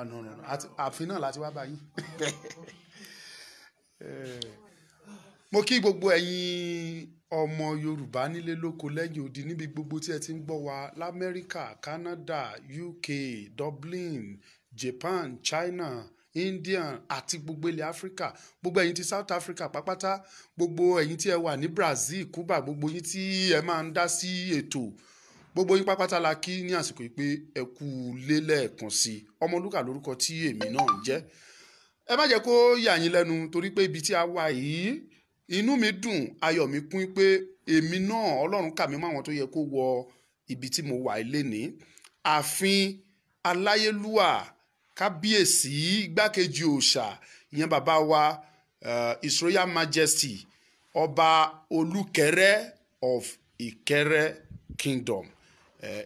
no. Àfin náà láti wá báyìí. Mo kí gbogbo ẹ̀yin ọmọ Yorùbá nílé lóko lẹ́yìn odi níbi gbogbo tí ẹ ti ń gbọ́ wa l'Amẹ́ríkà, Canada, UK, Dublin, Japan, China, India àti gbogbo ilẹ̀ Áfíríkà, gbogbo ẹ̀yin ti South Africa pápátá, gbogbo ẹ̀yin tí ẹ wà ní Brazil, Cuba, gbogbo yín tí ẹ máa ń dá sí ètò, gbogbo yín pápátá la kí ní àsìkò yìí pé ẹ kú lélẹ̀ẹ̀kan sí i. Ọmọlúkà lórúkọ tí èmi náà ń jẹ́. Ẹ má jẹ́ kó yà yín lẹ́nu torí pé ibi tí a wà yìí inú mi dùn, ayọ̀ mi kún pé èmi náà Ọlọ́run kà mí mọ́ àwọn tó yẹ kó wọ ibi tí mo wà lénìí. Ààfin aláyélúwà kábíyèsí igbákejì òòṣà ìyẹn bàbá wa His Royal Majesty ọba Olúkẹrẹ of Ìkẹrẹ Kingdom.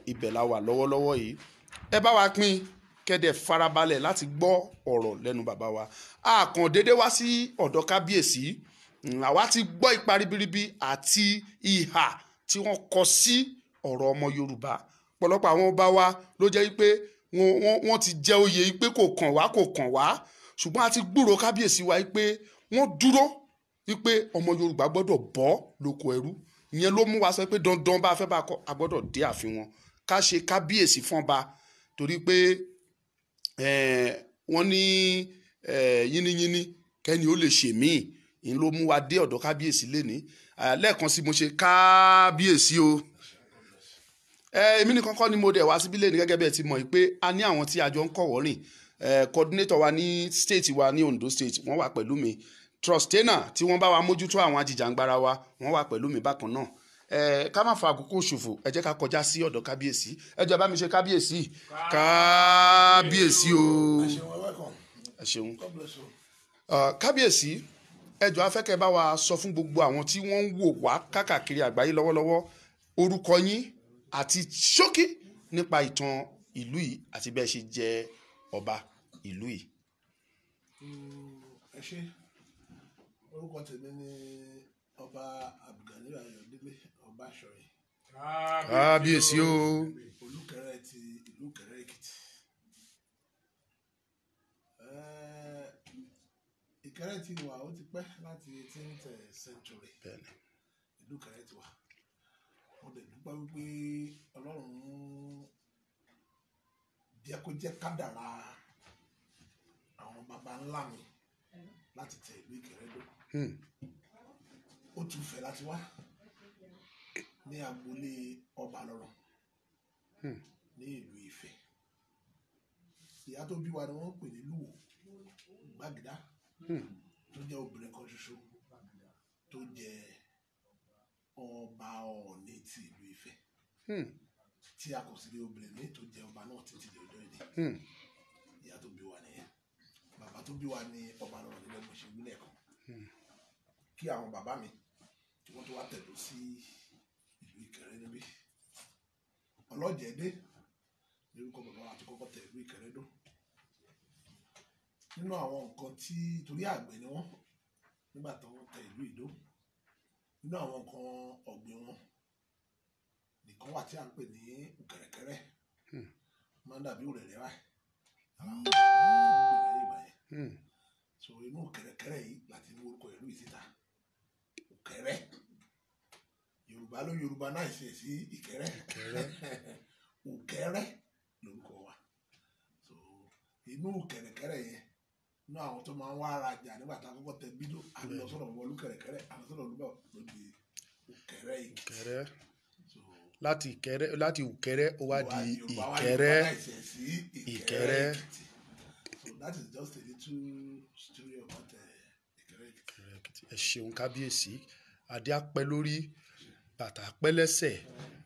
Ibẹ̀ la wà lọ́wọ́lọ́wọ́ yìí. Ẹ bá wa pín kẹ́dẹ̀ farabalẹ̀ láti gbọ́ ọ̀rọ̀ lẹ́nu bàbá wa. A kàn déédé wá sí ọ̀dọ̀ kábíyèsí, àwa ti gbọ́ ipa ribiribi àti ìhà tí wọ́n kọ sí ọ̀rọ̀ ọmọ Yorùbá. Pọ̀lọpọ̀ àwọn ọba wa ló jẹ́ pé wọ́n ti jẹ oyè pé kò kàn wá, ṣùgbọ́n a ti gbúrò kábíyèsí wa pé wọ́n dúró wípé ọmọ Yorùbá gbọ́dọ̀ bọ́ lóko ẹrú. Ìyẹn ló mú wa sọ pé dandan bá fẹ́ bá kọ́ a gbọ́dọ̀ dé ààfin wọn ká ṣe kábíyèsí fún ọba, torí pé wọ́n ní yínníyínní kẹ́ni ó lè ṣe míì. Ìyẹn ló mú wa dé ọ̀dọ̀ kábíyèsí lénìí. Lẹ́ẹ̀kan sí mo ṣe kábíyèsí o. Èmi nìkan kọ́ ni mo dẹ̀ wá síbí lénìí, gẹ́gẹ́ bí ẹ ti mọ̀ pé a ní àwọn tí a jọ ń kọ̀wọ́ rìn. Coordinator wa ní state wa ní Ondo State wọ́n wà pẹ̀lú mi. Trustener tí wọ́n bá wa mójútó àwọn ajìjàngbara wa wọ́n wà pẹ̀lú mi bákan náà. Ká má fa àkókò ṣòfò, ẹ jẹ́ ká kọjá sí ọ̀dọ̀ kábíyèsí. Ẹ jọ̀ọ́ bá mi ṣe kábíyèsí. Kábíyèsí o. Ẹ ṣeun. Kábíyèsí, ẹ jọ̀ọ́ a fẹ́ kẹ́ bá wa sọ fún gbogbo àwọn tí wọ́n ń wò wá káàkiri àgbáyé lọ́wọ́lọ́wọ́ orúkọ yín àti ṣókí nípa ìtàn ìlú yìí àti bẹ́ẹ̀ ṣe jẹ́ ọba ìlú yìí. Ẹ ṣé, orúkọ tèmi ni ọba Abdulgani Ayọ̀délé Ọbaṣọ̀rẹ́. Kábíyèsí o. Olúkẹrẹ ti ìlú Ìkẹrẹ Èkìtì. Ìkẹrẹ ti wà ó ti pẹ́ láti 18th century. Ìlú Ìkẹrẹ ti wà. Mo dẹ̀ dúpẹ́ wípé Ọlọ́run jẹ́ kó jẹ́ kádàrá àwọn baba ńlá mi láti tẹ ìlú Ìkẹrẹ dó. Ó tún fẹ́ láti wá ní agboolé ọba lọ́rọ̀ ní ìlú Ifẹ̀. Ìyá tó bí wa ni wọ́n pè ní Lúwo Gbàgìdá, tó jẹ́ obìnrin kan ṣoṣo tó jẹ́ ọba Ọọ̀ni ti ìlú Ifẹ̀, tí a kò sì rí obìnrin ní tó jẹ́ ọba náà títí di ọjọ́ ìdí. Ìyá tó bí wa nìyẹn. Bàbá tó bí wa ní ọba lọ́rọ̀ nílẹ̀ mo ṣe wílẹ̀ kan. Kí àwọn bàbá mi tí wọ́n tó wá tẹ̀dó sí ìlú Ìkẹrẹ níbí. Ọlọ́jẹ̀dé ní orúkọ bàbá wa tó kọ́kọ́ tẹ ìlú Ìkẹrẹ dó. Nínú àwọn nǹkan tí torí àgbẹ̀ ni wọ́n nígbà tó wọ́n tẹ ìlú Ìdó, nínú àwọn nǹkan ọ̀gbìn wọn nìkan wà tí a ń pè ní Ukẹrẹkẹrẹ, máa ń dàbí òrẹ̀rẹ̀ báyìí. So inú Ukẹrẹkẹrẹ yìí láti mú orúkọ ìlú yìí síta. Ukẹrẹ Yorùbá ló Yorùbá náà ṣe sí Ìkẹrẹ. Ukẹrẹ lórúkọ wa. So inú Ukẹrẹkẹrẹ yẹn náà àwọn tó máa ń wá arajà nígbà tá a kọ́kọ́ tẹ bídó àbí lọ sọ̀rọ̀ wọlú Kẹrẹkẹrẹ àwọn sọ̀rọ̀ olúbọ̀ ló di Ukẹrẹ Èkìtì. Láti Ukẹrẹ ó wá di Ìkẹrẹ. Ìkẹrẹ. So that is just a little story about Ìkẹrẹ Èkìtì. Ẹ ṣeun kábíyèsí, adé apẹ́ lórí, bàtà apẹ́ lẹ́sẹ̀,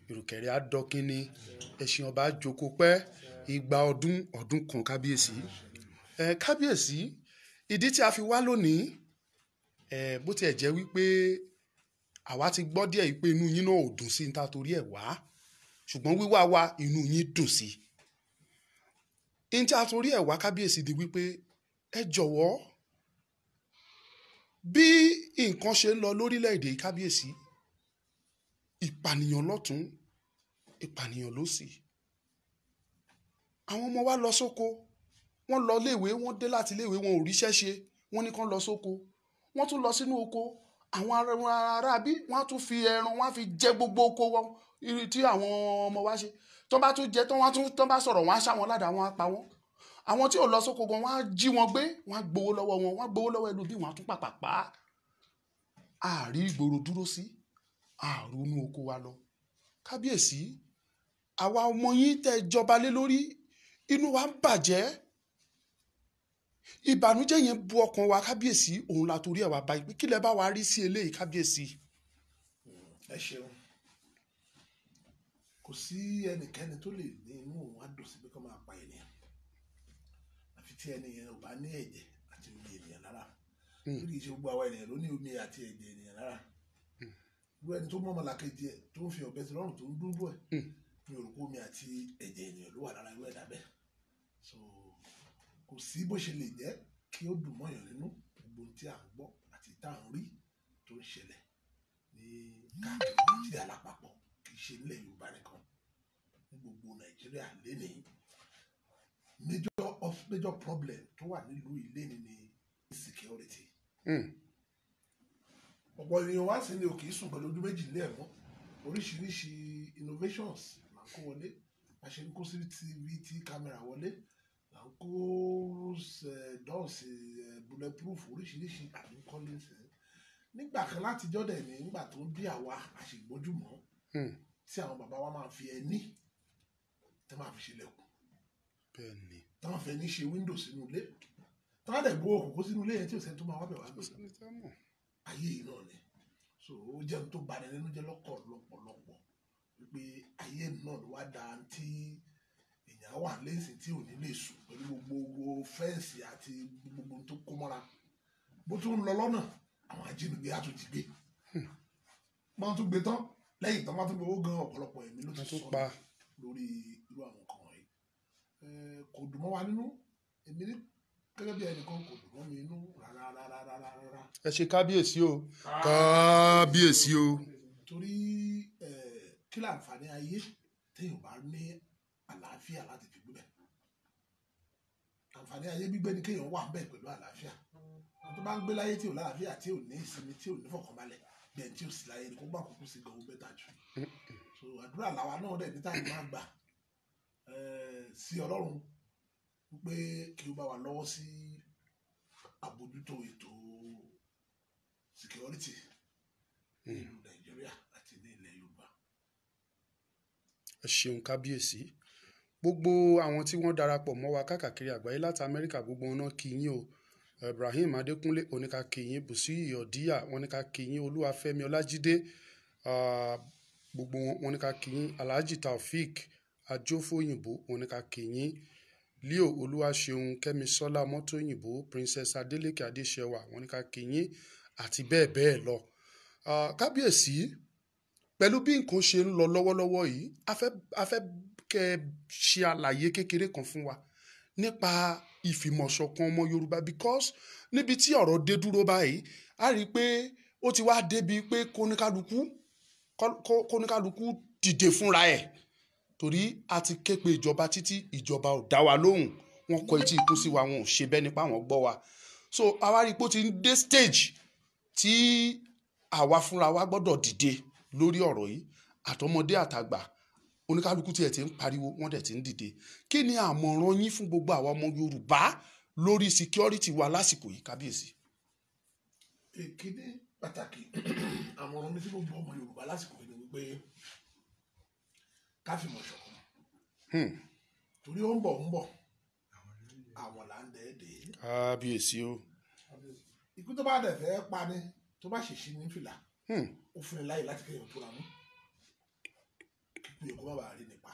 ìrùkẹ̀rẹ̀ adọ́kínní, ẹṣin ọba jókòó pẹ́, igba ọdún kan kábíyèsí. Kábíyèsí, ìdí tí a fi wá lónìí, bó tiẹ̀ jẹ́ wípé àwa ti gbọ́ díẹ̀ wípé inú yín náà ò dùn sí níta torí ẹ̀ wá, ṣùgbọ́n wíwá wa inú yín dùn sí. Níta torí ẹ̀ wá kábíyèsí di wípé ẹ jọ̀wọ́ bí nǹkan ṣe ń lọ lórílẹ̀‐èdè kábíyèsí, ìpànìyàn lọ́tún, ìpànìyàn lósì. Àwọn ọmọ wa lọ sóko, wọ́n lọ léèwé wọ́n dé láti léèwé wọn ò ríṣẹ́ ṣe wọ́n ní kán lọ sóko wọ́n tún lọ sínú oko àwọn aráabí wọ́n á tún fi ẹran wọ́n á fi jẹ gbogbo oko wọn tí àwọn ọmọ wa ṣe tó bá tún jẹ tó bá sọ̀rọ̀ wọ́n á ṣá wọn ládàá wọ́n á pa wọ́n àwọn tí ò lọ sóko gan wọ́n á jí wọn gbé wọ́n á gbowó lọ́wọ́ wọn wọ́n á gbowó lọ́wọ́ ẹlòmíì wọ́n á tún pàpà pa á àárí ìgboro dúró sí àrùnú oko wa lọ kábíyèsí àwa ọmọ yín tẹ́ jọba lé lórí inú wa ń bàjẹ́ ìbànújẹ́ yẹn bu ọkàn wa kábíyèsí òun la torí ẹ̀ wá báyìí pé kí lẹ bá wa rí sí eléyìí kábíyèsí. ẹ ṣeun kò sí ẹnikẹ́ni tó lè ní inú òun á dùn sí pé kó máa pa ènìyàn àfi tí ẹni yẹn ò bá ní ẹ̀jẹ̀ àti omi ènìyàn lára tó kì í ṣe gbogbo àwa ènìyàn ló ní omi àti ẹ̀jẹ̀ ènìyàn lára irú ẹni tó mọ ọmọlàkejì ẹ̀ tó ń fi ọ̀bẹ sí lọ́rùn tó ń dúró ẹ̀ ní orúkọ omi àti ẹ̀jẹ̀ ènìyàn ló wà lára irú ẹ̀dá bẹ́ẹ̀ so kò sí bó ṣe lè jẹ́ kí ó dùn mọ́yàn nínú gbogbo tí à ń gbọ́ àti tá à ń rí tó ń ṣẹlẹ̀ ní káàkiri nàìjíríà lápapọ̀ kì í ṣe nílẹ̀ yorùbá nìkan ní gbogbo nàìjíríà lénìí major problem tó wà nílùú ìlénìí ni insecurity. ọ̀pọ̀ ènìyàn wá sí ni ò kì í sùn pẹ̀lú ojú méjì lé ẹ̀mọ́ oríṣiríṣi innovations là ń kó wọlé a ṣe ń kó CCTV camera wọlé là ń kó dọ́ọ̀sì bulletproof oríṣiríṣi àdúnkọ́lé nígbà kan látijọ́ dẹ̀ ní nígbà tó ń bí àwa àṣègbójúmọ́ tí àwọn bàbá wa máa fi ẹní tí wọ́n máa fi ṣe lẹ̀kùn tí wọ́n fẹ́ ní ṣe window sínú ilé tí wọ́n dẹ̀ gbó òkùnkùn sínú ilé yẹn tí ò sẹ́ni tó máa wá bẹ̀ wá gbé ayé yìí náà ni so ó jẹun tó bani nínú jẹ́ lọ́pọ̀lọpọ̀ wípé ayé náà ló wá da tí èèyàn wà lẹ́sìn tí ò ní lè sùn pẹ̀lú gbogbo fẹ́ǹsì àti gbogbo tó kó mọ́ra bó tún ń lọ lọ́nà àwọn ajínigbé á tún ti gbé wọ́n tún gbé tán lẹ́yìn tán wọ́n tún gbowó gan ọ̀pọ̀lọpọ̀ ẹ̀mí ló ti sọ lórí irú àwọn nǹkan wọ̀nyí kò dùn mọ́ wa nínú èmi ní gẹ́gẹ́ bí ẹnìkan kò dùn mọ́ mi nínú rárá. ẹ ṣe kábíyèsí o kábíyèsí o. torí kí láǹfààní ayé téèyàn bá ní àlàáfíà láti fi gbé àǹfààní ayé gbígbé ni kéèyàn wà bẹ́ẹ̀ pẹ̀lú àlàáfíà tó bá ń gbé láyé tí ò lálàáfíà tí ò ní ìsinmi tí ò ní fọkànbalẹ̀ bẹ́ẹ̀ tí ò sí láyé ni kó gbà kókó sí gan bẹ́ẹ̀ tàjú so àdúrà làwa náà dẹ̀ níta ni máa gbà sí ọlọ́run pé kí ó bá wa lọ́wọ́ sí àbójútó ètò security ní ìlú nàìjíríà àti ní ilẹ̀ yorùbá. ẹ ṣeun kábíyèsí gbogbo àwọn tí wọ́n darapọ̀ mọ́ wa káàkiri àgbáyé láti amẹ́ríkà gbogbo wọn náà kí yín o ibrahim adékúnlé oníka kí yín bùsí ọ̀díyà wọn ní ká kí yín olúwafẹ́mi ọlájídé gbogbo wọn ní ká kí yín alhaji taofik ajófóyìnbó wọn ní ká kí yín leo olúwaṣeun kẹ́misọ́lá mọ́tòyìnbó princess adeleke adéṣẹwà wọn ní ká kí yín àti bẹ́ẹ̀ bẹ́ẹ̀ lọ kábíyèsí pẹ̀lú bí nǹkan ṣe ń lọ lọ́wọ́lọ́wọ́ yìí a fẹ́ kẹ́ ṣe àlàyé kékeré kan fún wa nípa ìfìmọ̀ṣọ̀kan ọmọ yorùbá because níbi tí ọ̀rọ̀ dé dúró báyìí a rí i pé ó ti wá débi pé kóníkálukú dìde fúnra ẹ̀ torí a ti ké pe ìjọba títí ìjọba ò dá wa lóhùn wọn kọ etí ikú sí wa wọn ò ṣe bẹ́ẹ̀ nípa àwọn gbọ́ wa so a wá rí i pé ó ti ń dé stage tí àwa fúnra wa gbọ́dọ̀ dìde lórí ọ̀rọ̀ yìí àtọmọdé àtàgbà oníkálukú tiẹ̀ ti ń pariwo wọ́n dẹ̀ ti ń dìde kí ni àmọ̀ràn yín fún gbogbo àwọn ọmọ yorùbá lórí security wa lásìkò yìí kábíyèsí. èkìní pàtàkì àmọ̀ràn mi sí gbogbo ọmọ yorùbá lásìkò yìí ni wípé ká fìmọ̀ ṣọ̀kan torí ó ń bọ̀ àwọn là ń dẹ́ẹ̀dẹ́. kábíyèsí o. ikú tó bá dẹ̀ fẹ́ pa ni tó bá ṣèṣì ní fìlà ó fún ni láyè láti kéèyàn tó ra mú kíkú yẹ kó má bàa rí nípa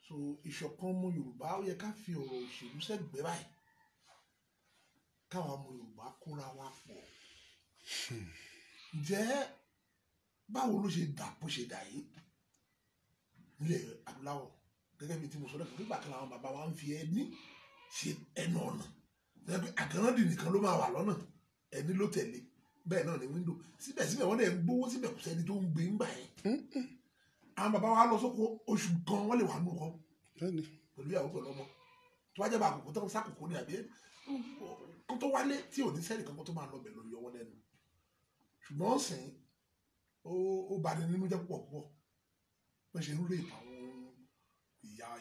so ìṣọ̀kan ọmọ yorùbá ó yẹ ká fi ọ̀rọ̀ òṣèlú sẹ́gbẹ̀ẹ́ báyìí káwọn ọmọ yorùbá kóra wa pọ̀ ǹjẹ́ báwo ló ṣe dà bó ṣe dà yìí nílẹ̀ adúláwọ̀ gẹ́gẹ́ bí tí mo sọ lẹ́kọ̀ọ́ nígbà kan làwọn bàbá wa ń fi ẹní ṣe ẹnu ọ̀nà àgànràndì nìkan ló máa wà lọ́nà ẹni ló tẹ̀lé bẹ́ẹ̀ náà ní wíńdò síbẹ̀síbẹ̀ wọ́n lè ń gbówó síbẹ̀ kò sẹ́ni tó ń gbé ńgbà yẹn àwọn bàbá wa lọ sóko oṣù kan wọ́n lè wà nù kọ́ pẹ̀lú ìyàwó pẹ̀lú ọmọ tó bá jẹ́ bá àkókò tó ń sákòókò ní àbí kó tó wálé tí ò ní sẹ́ẹ̀lì kankan tó máa lọ bẹ̀ lórí ọwọ́ lẹ́nu ṣùgbọ́n sìn ó bani nínú jẹ́ púpọ̀ púpọ̀ wọ́n ṣe ń rí àwọn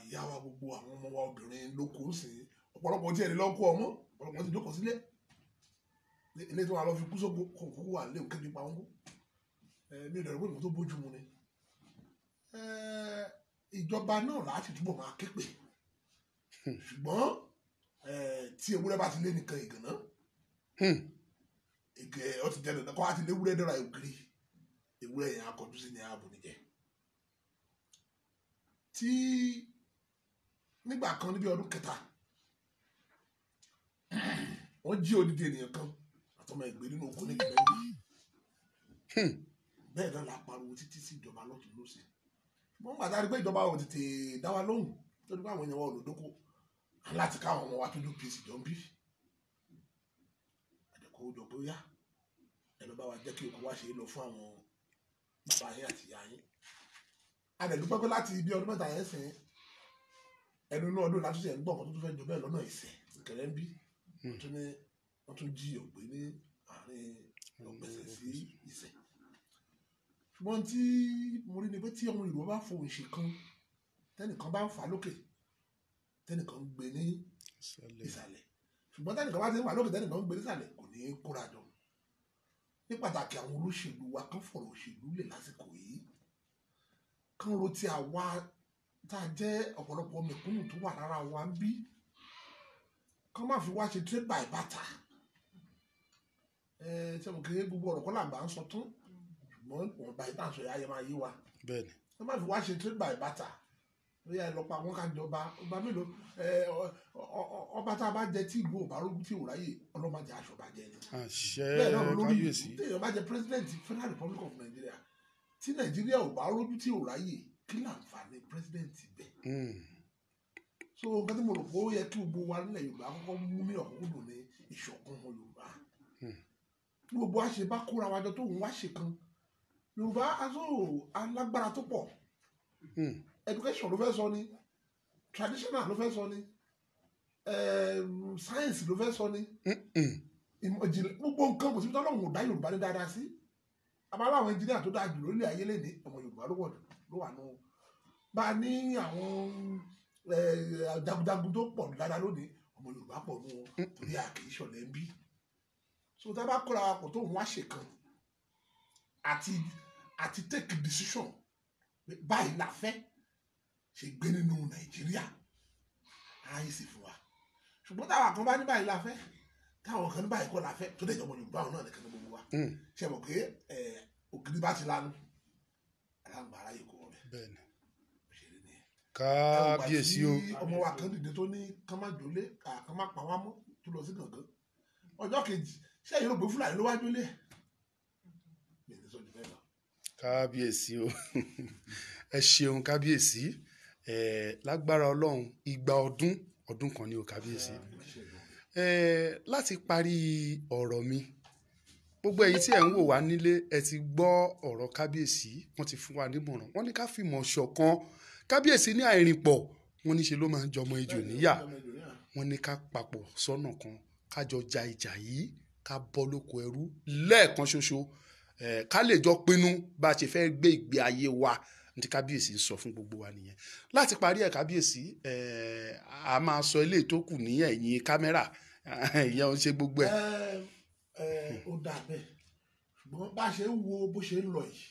ìyá wa gbogbo àwọn ọmọ wa obìnrin lóko sìn ọ̀pọ̀lọpọ̀ tí ẹni lọ́kọ́ ọmọ ọ̀pọ̀lọpọ̀ ti jókòó sílé ilé tí wọ́n lọ fi kú sóko kókó wà lé òkè nípa wọn ní ìdọ̀rọ̀ pé nǹkan tó bójú mu ni ìjọba náà láti túbọ̀ máa ké pè ṣùgbọ́n tí ewúrẹ́ bá ti lé nìkan ìgànná ìgẹ̀ ọ ti jẹ́ dandan kọ́ á ti lé ewúrẹ́ dọ́ra ògiri ewúrẹ́ yẹn akọjú sí ní ààbò nìjẹ́ tí nígbà kan níbi ọdún kẹta wọ́n jí odidi ènìyàn kan àtọmọ ìgbé nínú oko ní ìgbẹ́ bẹ́ẹ̀ náà la pariwo títí sí ìjọba lọ́tún lọ́sì wọ́n gbàdá rí pé ìjọba ò tètè dá wa lóhùn tó ní pé àwọn èèyàn wọn ò lòdókò láti káwọn ọmọ wa tó dún pèsè jọ ń bí àdẹ̀kọ́ jọ pé ó yá ẹ lọ bá wa jẹ́ kí oko wá ṣe é lọ fún àwọn bàbá yín àti ìyá yín adẹ̀dúpẹ́ pé láti ibi ọdún mẹ́ta yẹn sìn ẹnu inú ọdún látúnṣe ẹ̀ ń gbọ́ ọ̀kan tó tún fẹ́ jọ bẹ́ẹ̀ lọ́nà ìsẹ̀ ìkẹrẹ́ ń bí wọ́n tún jí ògbé ní àárín ọ̀gbẹ̀sẹ̀ sí ìsẹ̀ ṣùgbọ́n tí mo rí ni pé tí ọmọ Yorùbá bá fohùn ṣe kan tẹ́nìkan bá ń fà lókè tẹ́nìkan ń gbé ní ìsàlẹ̀ ṣùgbọ́n tẹ́nìkan bá ti ń fà lókè tẹ́nìkan ń gbé ní ìsàlẹ̀ kò ní í kóra jọ ní pàtàkì àwọn olóṣèlú wa kan fọ̀rọ̀ òṣèlú lè lásìkò yìí kan ro ti àwa tá a jẹ́ ọ̀pọ̀lọpọ̀ mẹ̀kúnnù tó wà lára wa ń bí kan má fi wá ṣe trade by barter ṣe mo kéré gbogbo ọ̀rọ̀ kọ́ làgbà ń sọ tún ṣùgbọ́n wọn bá ìtàn sọ ayé máa yé wa kan má fi wá ṣe trade by barter lórí ẹ lọ́pàá wọn ká jọba ọba mélòó ọba tá a bá jẹ tí ìlú ò bá rógún tí ò ráyè ọlọ́mọdé aṣọ bá jẹ ni bẹ́ẹ̀ náà lórí téèyàn bá jẹ president Federal Republic of Nigeria tí Nàìjíríà ò bá rójú tí ò ráyè kí láǹfààní president bẹ́ẹ̀ so nǹkan tí mo rò pé ó yẹ kí gbogbo wa nílẹ̀ Yorùbá kọ́kọ́ mú ní ọ̀kúndùn ní ìṣọ̀kan ọmọ Yorùbá bí gbogbo wa ṣe bá kóra wájọ tó ń wá ṣe kan Yorùbá aṣọ alágbára tó pọ̀ education ló fẹ́ sọ ni traditional ló fẹ́ sọ ni science ló fẹ́ sọ ni ìmọ̀ ìjìnlẹ̀ gbogbo nǹkan kò sí bí Ọlọ́run ò dá Yorùbá ní dáadáa sí abala àwọn engineer tó dáa jù lórílẹ̀ ayé lè ní ọmọ Yorùbá ló wà nù bá a ní àwọn jagunjagun tó pọ̀ dáadáa lónìí ọmọ Yorùbá pọ̀ nù wọn torí àkèé ṣọ̀lẹ̀ ń bí so tá a bá kóra wa pọ̀ tó ń wá ṣe kan àti take decision báyìí la fẹ́ ṣe gbé nínú Nàìjíríà ààyè sì fún wa ṣùgbọ́n táwọn kan bá ní báyìí la fẹ́ táwọn kan ní báyìí kọ́ la fẹ́ tó dẹ̀ jọmọ Yorùbá náà nìkan ní gbogbo wa ṣe mọ̀ pé ògiri bá ti lanu aláǹgbá aráyè kò wọ́n bẹ́ẹ̀ òṣèré ni kábíyèsí o ọmọ wa kan dìde tó ní kán má jólé kán má pa wá mọ́ tó lọ sí gàngán ọjọ́ kejì ṣé èyí ló gbé Fúlàní ló wá jólé mi ní sọ́jú bẹ́ẹ̀ lọ. kábíyèsí o ẹ ṣeun kábíyèsí lágbára Ọlọ́run igba ọdún kan ni o kábíyèsí láti parí ọ̀rọ̀ mi gbogbo ẹ̀yin tí ẹ ń wò wá nílé ẹ ti gbọ́ ọ̀rọ̀ kábíyèsí wọ́n ti fún wa nímọ̀ràn wọ́n ní ká fìmọ̀ ṣọ̀kan kábíyèsí ní àìrìnpọ̀ wọ́n ní ṣe ló máa ń jọmọ ejò níyà wọ́n ní ká papọ̀ sọ́nà kan ká jọ ja ìjà yìí ká bọ́ lóko ẹrú lẹ́ẹ̀kan ṣoṣo ká lè jọ pinnu bá a ṣe fẹ́ gbé ìgbé ayé wa ní kábíyèsí ń sọ fún gbogbo wa nìyẹn láti parí ẹ̀ kábíyèsí a máa sọ eléyìí tó kù ní ẹ̀yìn kámẹ́rà ìyẹn ò ń ṣe gbogbo ẹ̀. ó dà bẹ́ẹ̀ ṣùgbọ́n bá a ṣe ń wo bó ṣe ń lọ yìí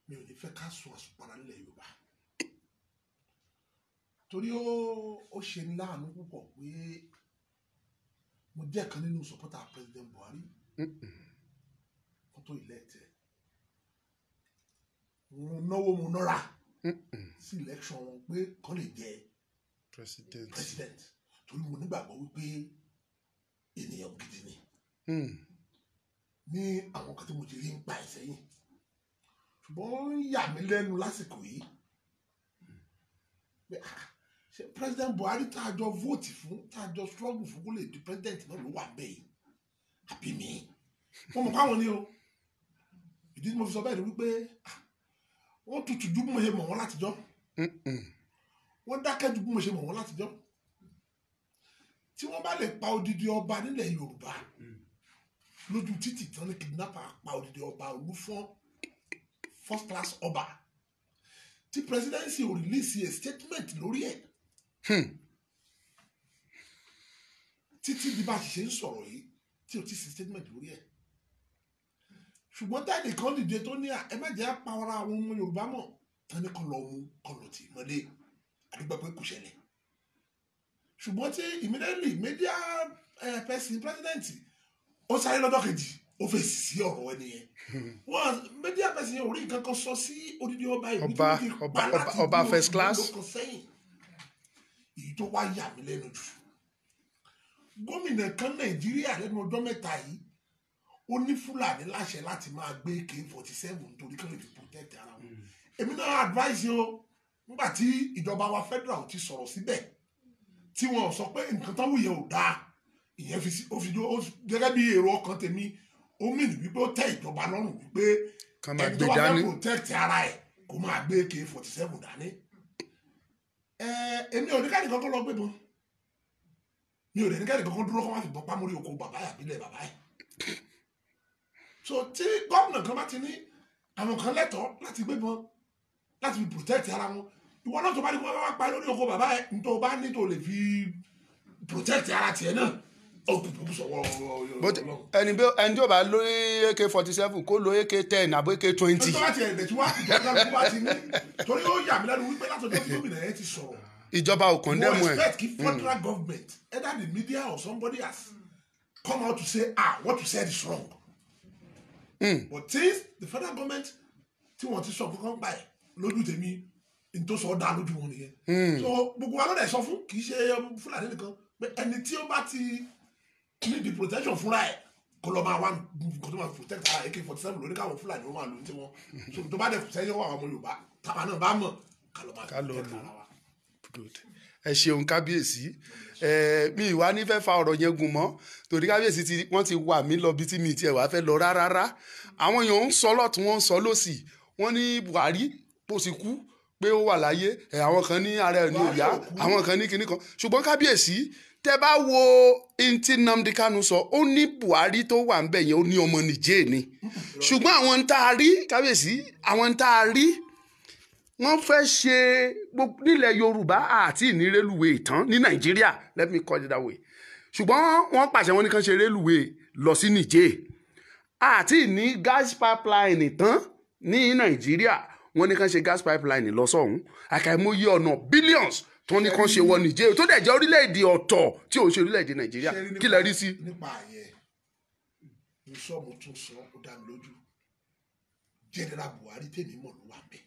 mi ò ní fẹ́ ká sùn àsùnpàrà nílẹ̀ Yorùbá torí ó ṣe ní láàánú púpọ̀ pé mo jẹ́ kan nínú supporter President Buhari wọ́n tó ilẹ̀ tẹ̀ mo náwó mo nọ́ra sí election wọn pé kán lè jẹ president torí mo nígbàgbọ́ wípé ènìyàn gidi ni ní àwọn kan tí mo ti rí ń pa ẹ̀ sẹ́yìn ṣùgbọ́n ó ń yà mí lẹ́nu lásìkò yìí pé ṣe president Buhari tá a jọ vote fún tá a jọ struggle fún kó lè di president náà ló wà bẹ́ẹ̀ yìí àbí mi wọ́n mọ̀ káwọn ni o ìdí tí mo fi sọ bẹ́ẹ̀ ni wípé wọ́n tutù ju bí mo ṣe mọ̀ wọ́n látijọ́ wọ́n dákẹ́ ju bí mo ṣe mọ̀ wọ́n látijọ́ tí wọ́n bá lè pa odidi ọba nílẹ̀ Yorùbá lójú títì tán ní kidnapper pa odidi ọba Olúfọ́n first class ọba tí presidency ò release a statement lórí ẹ̀ títí bí bá ṣe ń sọ̀rọ̀ yìí tí o ti ṣe statement lórí ẹ̀ ṣùgbọ́n táyì kan dìde tó ní ẹ má jẹ́ apá ara àwọn ọmọ Yorùbá mọ̀ tán ní kan lọ mú kan lọ tì mọ́lé àdúgbò pé kò ṣẹlẹ̀ ṣùgbọ́n tí immediately media president ó sáré lọ́jọ́ kejì ó fèsì sí ọ̀rọ̀ ẹni yẹn wọ́n media person yẹn ò rí nǹkan kan sọ sí odidi ọba ìlú tó ti pa láti ọba first class sẹ́yìn èyí tó wá yà mí lẹ́nu jù gómìnà kan Nàìjíríà lẹ́nu ọjọ́ mẹ́ta yìí ó ní Fúlàní láṣẹ láti máa gbé AK-47 nítorí kí wọ́n lè fi protect ara wọn èmi náà advice o nígbà tí ìjọba wa federal ti sọ̀rọ̀ síbẹ̀ tí wọ́n sọ pé nǹkan tó wùyẹ ò dáa ìyẹn fi gẹ́gẹ́ bí èrò ọkàn tèmi ó mìíràn wípé ó tẹ́ ìjọba lọ́rùn wípé ẹni tó wá fẹ́ protect ara ẹ̀ kó máa gbé AK-47 dání èmi ò ní káàdì kankan lọ gbé bọ́n mi ò ní káàdì kankan dúró kó má fi bọ́ pámórí oko bàbá yà bílẹ̀ bàbá yà so tí gómìnà kan bá ti ní àwọn kan lẹ́tọ̀ọ́ láti gbé bọ́n láti fi protect ara wọn ìwọ náà tó bá ní kó bá pa lórí oko bàbá ẹ nítorí bá ní tó lè fi protect ara tiẹ̀ náà ó kù sọ̀wọ́ ẹni tí ó bá lórí AK-47 kó lo AK-10 àbí AK-20. tó bá tiẹ̀ lè tí wá ìjọba tó bá ti ní torí ó yà mí lẹ́nu wípé látọjọ́ tí gómìnà yẹn ti sọ̀rọ̀ ìjọba ò condemn ẹ. mo expect kí federal government either the media or somebody has come out to say what you said is wrong. But since the federal government tí wọ́n ti sọ kankan pa ẹ̀ lójú tèmi tó sọ dá lójú wọn nìyẹn so gbogbo wa lọ́dẹ̀ sọ fún kì í ṣe Fúlàní nìkan pé ẹni tí ó bá ti ní the protection fúnra ẹ̀ kó lọ máa wá nǹkan tó máa protect ara AK-47 lórí káwọn Fúlàní wọn máa lò ní tiwọn so tó bá dẹ̀ sẹ́yìn wà ọmọ Yorùbá táwa náà bá mọ̀ ká lọ máa protect ara wa. ẹ ṣeun kábíyèsí mi ìwà nífẹ̀ẹ́ fa ọ̀rọ̀ yẹn gùn mọ́ torí kábíyèsí wọ́n ti wà mí lọ bí tí mi tiẹ̀ wá fẹ́ lọ rárá àwọn èèyàn ń sọ lọ́tún wọ́n ń sọ lọ́sì wọ́n ní Buhari bó sì kú pé ó wà láyé àwọn kan ní ara ẹ̀ ní òyà àwọn kan ní kinní kan ṣùgbọ́n kábíyèsí tẹ bá wo ntí Nnamdi Kanu sọ ó ní Buhari tó wà ń bẹ̀ yẹn ó ní ọmọ Nìjẹ̀ ni ṣùgbọ́n àwọn ń tá a rí kábíyèsí àwọn ń tá a rí wọ́n fẹ́ ṣe nílẹ̀ Yorùbá àti ní rélùwé tán ní Nàìjíríà let me call it that way ṣùgbọ́n wọ́n pàṣẹ wọn ní kàn ṣe rélùwé lọ sí Nìjẹ̀ àti ní gas pipeline tán ní Nàìjíríà wọ́n ní kàn ṣe gas pipeline lọ sọ́hún àkàìmọye ọ̀nà billions tó ní kàn ṣe wọ Nìjẹ̀ tó dẹ̀ jẹ́ orílẹ̀-èdè ọ̀tọ̀ tí ò ń ṣe orílẹ̀-èdè Nàìjíríà kí lẹ rí sí. nípa àyẹ mo sọ mo tún sọ ó dá mi lójú General Buhari tèmi mọ̀ ló wà bẹ́ẹ̀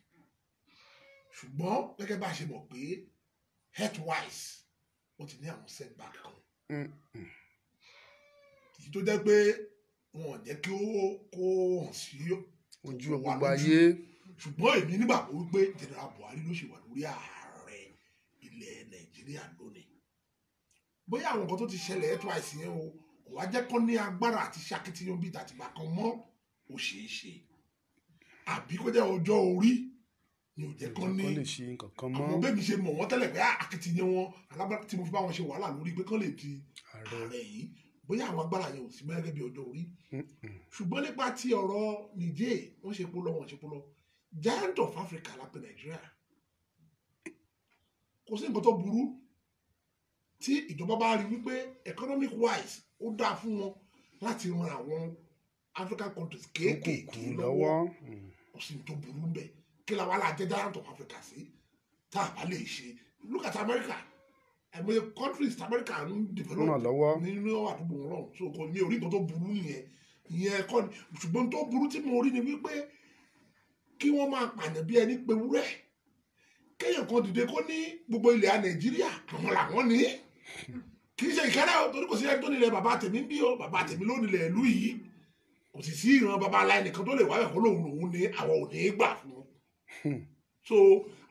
ṣùgbọ́n gẹ́gẹ́ bá a ṣe mọ̀ pé health wise ó ti ní àwọn setback kan èyí tó jẹ́ pé wọn ò jẹ́ kí ó kó hàn sí ojú gbogbo ayé ṣùgbọ́n èmi nígbàgbọ́ wípé General Buhari ló ṣe wà lórí ààrẹ ilẹ̀ Nàìjíríà lónìí bóyá àwọn nǹkan tó ti ṣẹlẹ̀ health wise yẹn o kò wá jẹ́ kó ní agbára àti ṣakitiyan bíi tàtìgbà kan mọ́ ó ṣeé ṣe àbí kó jẹ́ ọjọ́ orí ni ò jẹ́ kán ní àwọn bẹ́ẹ̀ mi ṣe mọ̀ wọ́n tẹ́lẹ̀ pé akitiyan wọn alábàárà tí mo fi bá wọn ṣe wàhálà lórí pé kán lè di ààrẹ yìí bóyá àwọn agbára yẹn ò sí mẹ́rẹ́gẹ́ bí ọjọ́ orí ṣùgbọ́n nípa ti ọ̀rọ̀ Nìjẹ̀ wọ́n ṣe polọ́ wọ́n ṣe polọ́ Giant of Africa lápẹ́ Nàìjíríà kò sí nǹkan tó burú tí ìjọba bá rí wípé economic wise ó dáa fún wọn láti ran àwọn African countries kéékèèké lọ́wọ́ kò sí nǹkan tó burú bẹ́ẹ̀ kí la wà láà jẹ́ Giant of Africa sí tá a bá lè ṣe look at America àìmọye countries America ń develop nínú àdúgbò wọn náà so kò ní orí nǹkan tó burú ìyẹn kọ́ ni ṣùgbọ́n tó burú tí mo rí ni wípé kí wọ́n máa pààyàn bí ẹni pé wúrẹ́ kéèyàn kan dìde kó ní gbogbo ilẹ̀ Nàìjíríà àwọn làwọn ní kì í ṣe ìkẹ́rẹ́ o torí kò sí ẹni tó nílẹ̀ bàbá tèmi ń bí o bàbá tèmi ló nílẹ̀ ìlú yìí kò sì sí ìran bàbá aláìnìkan tó lè wáyọ̀ kó lòun ní àwọn ò ní gbà fún un so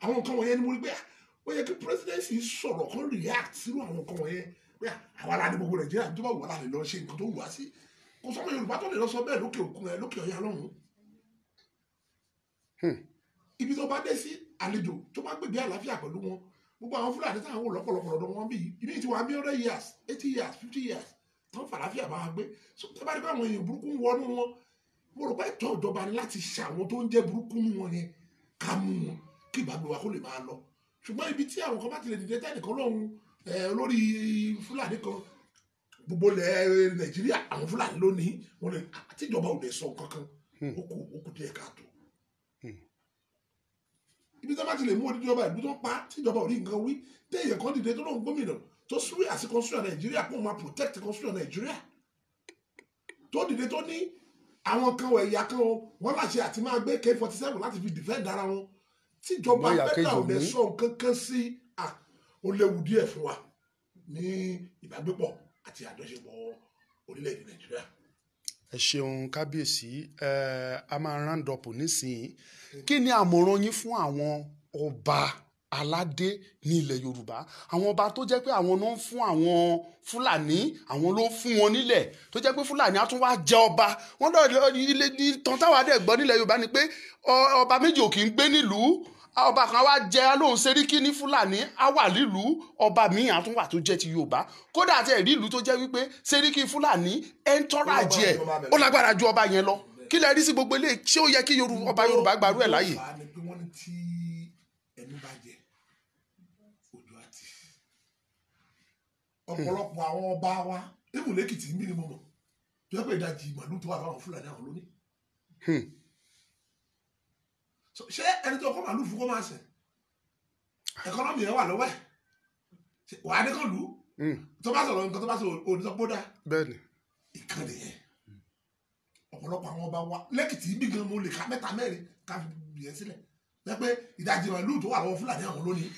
àwọn nǹkan wọ̀nyẹn ni mo rí pé ó yẹ kí presidency sọ̀rọ̀ kan react sínú àwọn nǹkan wọ̀nyẹn pé àwa la ní gbogbo Nàìjíríà tó bá wà láti lọ ṣe nǹkan tó wù wá sí kò sọ́mọ Yorùbá tó lè lọ sọ bẹ́ẹ̀ lókè òkun ẹ lókè ọ̀yà lọ́hùn ibi tó bá dé sí àlejò tó bá gbègbè àlàáfíà pẹ̀lú wọn gbogbo àwọn fúlàní táwọn wò lọ́pọ̀lọpọ̀ lọ́dọ̀ wọn bí ibi tí wọ́n bí 100 years 80 years 50 years tán fàlàfíà bá wa gbé so tẹ́ bá rí pé àwọn èèyàn burúkú ń wọnú wọn mo rò pé ẹ̀tọ́ ìjọba ni láti ṣàwọn tó ń jẹ́ burúkú nù wọn yẹn ká mú wọn kí ìgbàgbé wa kó lè máa lọ ṣùgbọ́n ibi tí àwọn kan bá ti lè dìde tẹ́nìkan lọ́hùn olórí fúlàní kan gbogbo ilẹ̀ nàìjíríà àwọn fúlàní lónìí wọn lè àtijọba ò lè sọ kankan ó kù díẹ̀ káàtó ibi tó bá ti lè mú odidi ọba ìlú tó pa tíjọba ò rí nǹkan wí téèyàn kan dìde tó lóun gómìnà tó súwé àti constitution nàìjíríà kó máa protect constitution nàìjíríà tó dìde tó ní àwọn kan ẹ̀yà kan wọn láṣẹ àti máa gbé K47 láti fi defend ara wọn tíjọba federal ò lè sọ nǹkan kan sí ó léwu díẹ̀ fún wa ní ìbágbépọ̀ àti àjọṣepọ̀ orílẹ̀-èdè nàìjíríà. ẹ ṣeun kábíyèsí a máa round up nísìnyí kí ni àmọ̀ràn yín fún àwọn ọba aládé ní ilẹ̀ yorùbá àwọn ọba tó jẹ́ pé àwọn náà ń fún àwọn fúlàní àwọn ló fún wọn nílẹ̀ tó jẹ́ pé fúlàní á tún wá jẹ ọba wọn lọ ilé tán táwa dẹ̀ gbọ́ nílẹ̀ yorùbá ni pé ọba méjì ò kì í gbé nílùú ọba kan wá jẹ alóhùn seríkì ní fúlàní á wà nílùú ọba míì á tún wà tó jẹ́ ti yorùbá kódà àti ẹ̀rí ìlú tó jẹ́ wípé seríkì fúlàní ẹ̀ńtọ́rajì ẹ̀ ó lágbára ju ọba yẹn lọ kí lẹ rí sí gbogbo ilé ṣé ó yẹ kí ọba yorùbá gbarú ẹ̀ láàyè. ọ̀pọ̀lọpọ̀ àwọn ọba wa even lẹ́kìtì ń bí ni mo mọ̀ tó yẹ pé ìdajì màlúù tó wà láwọn fúlàní àwọn lónìí. ṣé ẹni tó kọ́ màlúù fún kó máa sẹ̀ ẹ̀kọ́nọ́mì yẹn wà lọ́wọ́ ẹ̀ wà á ní kàn lù ú tó bá sọ̀rọ̀ nǹkan tó bá sọ̀rọ̀ òní sọ pé ó dá ìkànnì yẹn ọ̀pọ̀lọpọ̀ àwọn ọba wa lẹ́kìtì ń bí gan mo lè ka 3 4 ká fi yẹn sílẹ̀ lẹ́ pé ìdajì màlúù tó wà lọ́wọ́ fúlàní àwọn lónìí.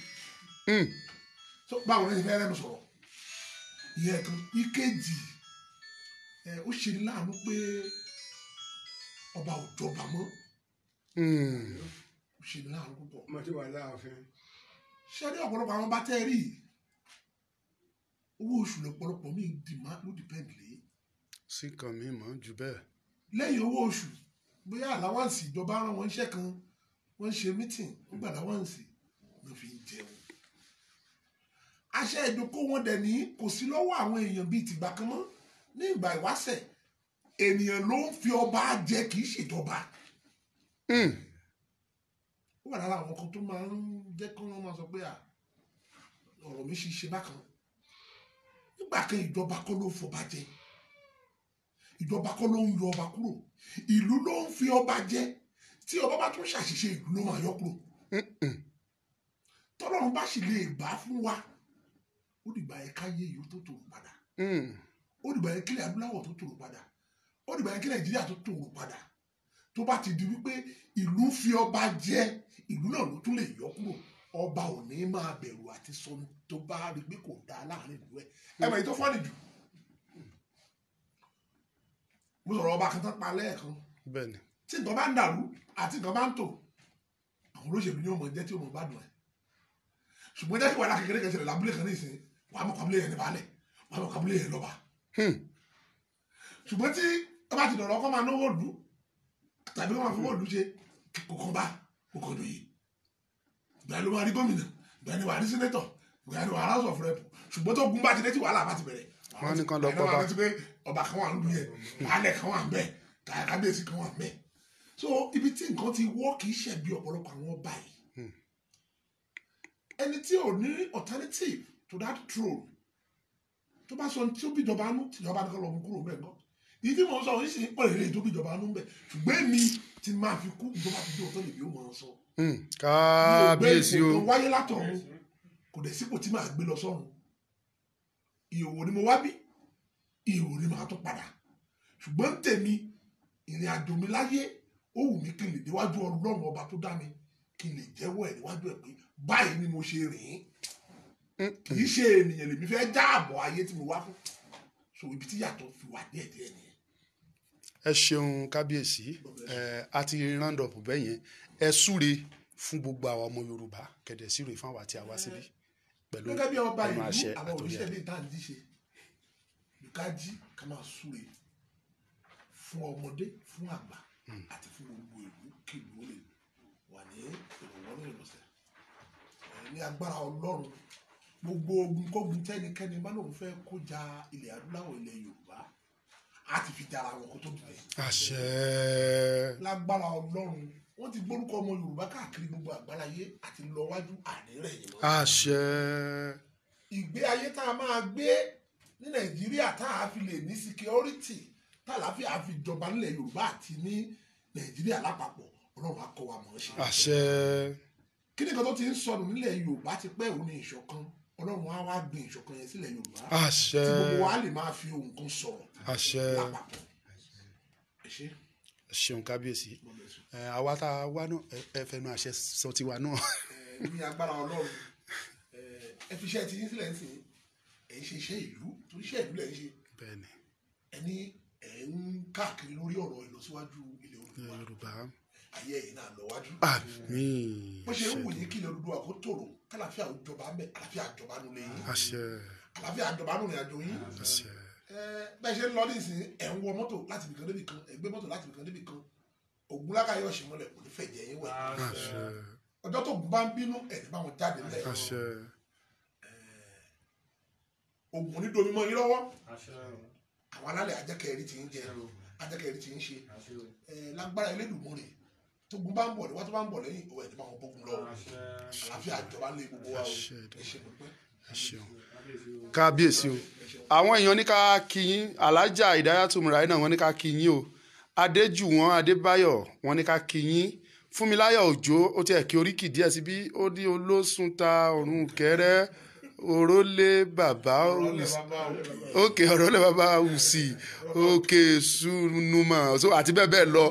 báwo ni ìfẹ́ rẹ́nu sọ̀rọ̀ ìyẹn kan ìkejì ó ṣe ní láàánú pé ọba ò jọba mọ́ ó ṣe ní láàánú púpọ̀. mo ti wà láàfin. ṣé ní ọ̀pọ̀lọpọ̀ àwọn bá tẹ́ rí owó oṣù lọ́pọ̀lọpọ̀ mi ló dìpẹ́ǹdì lé. sí kan mi mọ̀ jù bẹ́ẹ̀. lẹ́yìn owó oṣù bóyá àláwáǹsì ìjọba rán wọn iṣẹ́ kan wọ́n ń ṣe mítìn wọ́n gbà àláwáǹsì ló fi ń jẹun. àṣẹ ìdókòwò wọn dẹ̀ ní kò sí lọ́wọ́ àwọn èèyàn bíi tìgbà kan mọ́ ní ìgbà ìwáṣẹ̀ ènìyàn ló ń fi ọba jẹ kì í ṣèjọba. ó wà lára àwọn kan tó máa ń jẹ́ kí wọ́n máa sọ pé ọ̀rọ̀ mi ṣe bákan nígbà kan ìjọba kọ́ ló fọba jẹ ìjọba kọ́ ló ń yọ ọba kúrò ìlú ló ń fi ọba jẹ tí ọba bá tún ṣàṣìṣe ìlú ló máa yọ kúrò tọ́lọ́run bá sì lè gbà fún wa ó dìgbà yẹn káyé yìí tó tòrò padà ó dìgbà yẹn kílẹ̀ adúláwọ̀ tó tòrò padà ó dìgbà yẹn kílẹ̀ nàìjíríà tó tòrò padà tó bá ti di wípé ìlú fi ọba jẹ ìlú náà ló tún lè yọ kúrò ọba ò ní máa bẹ̀rù àti sọnù tó bá rí pé kò dáa láàrin ìlú ẹ̀ mọ̀ èyí tó fọ́nì jù mo sọ̀rọ̀ ọba kan tán pa lẹ́ẹ̀kan tí nǹkan bá ń dàrú àti nǹkan bá ń tò àwọn olóṣèlú ni ó mọ̀ jẹ́ tí ó mọ̀ gbádùn ẹ̀ ṣùgbọ́n jẹ́ kí wàhálà kékeré kan ṣẹlẹ̀ lábúlé kan ní ìsìn wàá mọ̀ kábúlé yẹn ní balẹ̀ wàá mọ̀ kábúlé yẹn lọ́ba ṣùgbọ́n tí ọba ti dọ̀rọ̀ ọkọ máa náwó lù tàbí wọn máa fowó lù ṣe kòkàn bá kòkàn lóye ìgbà ló máa rí gómìnà ìgbà ni wàá rí sínétọ̀ ìgbà ni wàá house of rep ṣùgbọ́n tó gun bá ti dé tí wàhálà bá ti bẹ̀rẹ̀ wọn ní kan lọ pọ̀ bá ọba kan wà lóye wàhálẹ̀ kan wà ń bẹ̀ kábíyèsí kan wà ń bẹ̀ so ibi tí nǹkan ti wọ́ kì í ṣẹ̀bi ọ̀pọ̀lọpọ̀ àwọn ọba yìí ẹni tí ò ní alternative to that throne tó bá sọ tí ó bí ìjọba nú tìjọba nìkan lọ mú kúrò ń bẹ̀ gan ìdí mò ń sọ yìí sì ń pọ̀ èrè tó bí ìjọba nú ń bẹ̀ ṣùgbọ́n èmi ti máa fi kú ìjọba ti dé ọ̀tọ̀ lè bí ó máa sọ. kábíyèsí o ìgbẹ́ wáyé látọ̀run kò dẹ̀ sípò tí màá gbé lọ sọ́run ìhòòhò ni mo wá bí ìhòòhò ni màá tún padà ṣùgbọ́n tèmi ìrìn àjò mi láyé ó wù mí kí n lè déwájú ọlọ́run ọba tó dá mi kí n lè jẹ́wọ́ ẹ̀ níwájú ẹ̀ pé báyìí ni mo ṣe rìn kì í ṣe ènìyàn lèmi fẹ́ jáàbọ̀ ayé tí mo wá fún so ibi tí yàtọ̀ fi wà díẹ̀díẹ̀ nìyẹn. ẹ ṣeun kábíyèsí a ti round up bẹ́ẹ̀ yẹn ẹ súre fún gbogbo àwọn ọmọ yorùbá kẹ̀dẹ̀ síre fún àwa tí a wá síbí pẹ̀lú gẹ́gẹ́ bí ọba ìlú àwọn òṣìṣẹ́ bíi tá à ń díṣe ká jí ká máa súre fún ọmọdé fún àgbà àti fún gbogbo ìlú kí ìlú lè wà ní ìrọ̀wọ́ ní ìrọ̀sẹ̀ ní agbára Ọlọ́run gbogbo ogun kógun tẹ́nikẹ́ni bá lóun fẹ́ kó ja ilẹ̀ adúláwọ̀ ilẹ̀ Yorùbá á ti fi jara wọn kó tó dìde. àṣẹ. lágbára Ọlọ́run wọ́n ti gbórúkọ ọmọ Yorùbá káàkiri gbogbo àgbáláyé àti lọ wájú ànírẹ̀ yìí lọ. àṣẹ. ìgbé ayé tá a máa gbé ní Nàìjíríà tá a fi lè ní security tá àlàáfíà fi jọba nílẹ̀ Yorùbá àti ní Nàìjíríà lápapọ̀ Ọlọ́run á kọ́ wa mọ̀ ọ́ ṣe. àṣẹ. kí ni kan tó ti ń sọnù nílẹ̀ Yorùbá ti pẹ́ òun ní ìṣọ̀kan Ọlọ́run á wá gbin ìṣọ̀kan yẹn sílẹ̀ Yorùbá. àṣẹ. tí gbogbo wa lè máa fi ohùn kan sọ̀rọ̀. àṣẹ. lápapọ̀ ẹ ṣé. ṣeun kábíyèsí àwa tá a wá náà ẹ fẹnu àṣẹ sọ tiwa náà. ní agbára Ọlọ́run ẹ fi iṣẹ́ ti yín sílẹ̀ ń sìn ẹ̀ ń ṣe iṣẹ́ ìlú torí iṣẹ́ ìlú lẹ̀ ń ṣe. bẹ́ẹ̀ni. ẹni ẹ̀ ń káàkiri lórí ọ̀rọ̀ ìlọsíwájú ilẹ̀ Yorùbá. ayé ẹ̀yin náà lọ wájú. àmín. bó ṣe ń wù yín kí ilẹ̀ Odùduwà kó tòrò kálàfíà òjọba ń bẹ àlàáfíà àjọba nù lẹ́yìn. àṣẹ. àlàáfíà àjọba nù ní àjò yín. àṣẹ. bẹ́ẹ̀ ṣe ń lọ nísìnyí ẹ̀ ń wọ mọ́tò láti ibìkan débi kan ẹ̀ gbé mọ́tò láti ibìkan débi kan ògúnláka yóò ṣe mọ́lẹ̀ kò ní fẹ́ jẹ́ yín wẹ̀. àṣẹ. ọjọ́ tó gùn bá ń bínú ẹ̀ ní bá wọn jáde ńlẹ̀. àṣẹ. ògùn ní domi mọ́ yín lọ́wọ́ àwọn alálẹ̀ ajẹ́kẹ̀ẹ́rì ti ń jẹ ajẹ́kẹ̀ẹ́rì ti ń ṣe lágbára Elédùmarè tó gun bá ń bọ̀ níwájú bá ń bọ̀ lẹ́yìn òun ẹ̀ ní bá wọn bógun lọ́wọ́ àlàáfíà àjọba lé gbogbo wa o ẹ ṣe pípẹ́. kábíyèsí o àwọn èèyàn ní ká kí yín Alájà Ìdáyàtú Múráì náà wọ́n ní ká kí yín o Adéjùwọ̀n Adébáyọ̀ wọ́n ní ká kí yín Fúnmiláyọ̀ Òjó ó tiẹ̀ kí oríkì díẹ̀ síbí ó ní olóṣùn ta ọ̀run kẹrẹ́ òrólé bàbá òkè òrólé bàbá òsì òkè sunuma àti bẹ́ẹ̀ bẹ́ẹ̀ lọ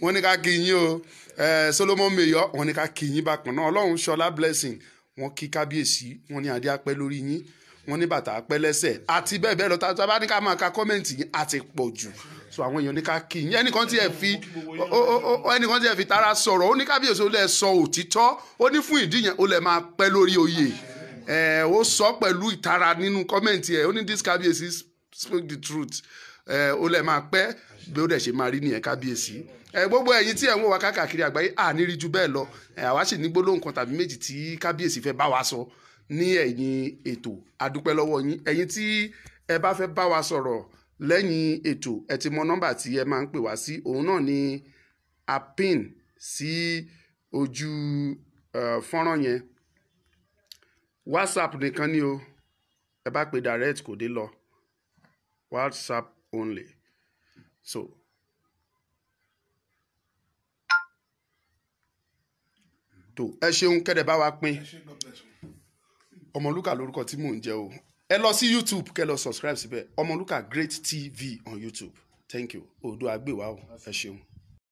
wọ́n ní ká kí yín o Solomon Mayor wọ́n ní ká kí yín bákan náà Ọlọ́run Ṣọlá Blessing wọ́n kí kábíyèsí wọ́n ní adé apẹ́ lórí yín wọ́n ní bàtà apẹ́ lẹ́sẹ̀ àti bẹ́ẹ̀ bẹ́ẹ̀ lọ tá a bá ní ká máa ka kọ́mẹ̀ntì yín àti pọ̀ jù so àwọn èèyàn ní ká kí yín ẹnìkan tí ẹ fi tara sọ̀rọ̀ ó ní kábíyèsí ó lè sọ òtítọ́ ó ní fún ìdí yẹn ó lè máa pẹ́ lórí oyè ó sọ pẹ̀lú ìtara nínú kọ́mẹ̀ntì ẹ̀ ó ní this kábíyèsí speak the truth ó lè máa pẹ́ bí ó dẹ̀ ṣe máa rí nìyẹn kábíyèsí gbogbo ẹ̀yin tí ẹ ń wò wá káàkiri àgbáyé àníri ju bẹ́ẹ̀ lọ àwa sì ní gbólóhùn kan tàbí méjì tí kábíyèsí fẹ́ bá wa sọ ní ẹ̀yìn ètò adúpẹ́ lọ́wọ́ yín ẹ̀yin tí ẹ bá fẹ́ bá wa sọ̀rọ̀ lẹ́yìn ètò ẹ ti mọ nọ́mbà tí ẹ máa ń pè wá sí òun náà ni apin sí ojú fọ́nrán yẹn WhatsApp nìkan ni o ẹ bá pè direct kò dé lọ WhatsApp only so. ẹ ṣeun kẹ́dẹ̀ bá wa pín Ọmọlúkà lórúkọ tí mò ń jẹ́ o ẹ lọ sí YouTube kẹ́ lọ subscribe síbẹ̀ Ọmọlúkà Great TV on YouTube thank you Oòduà gbè wá o ẹ ṣeun.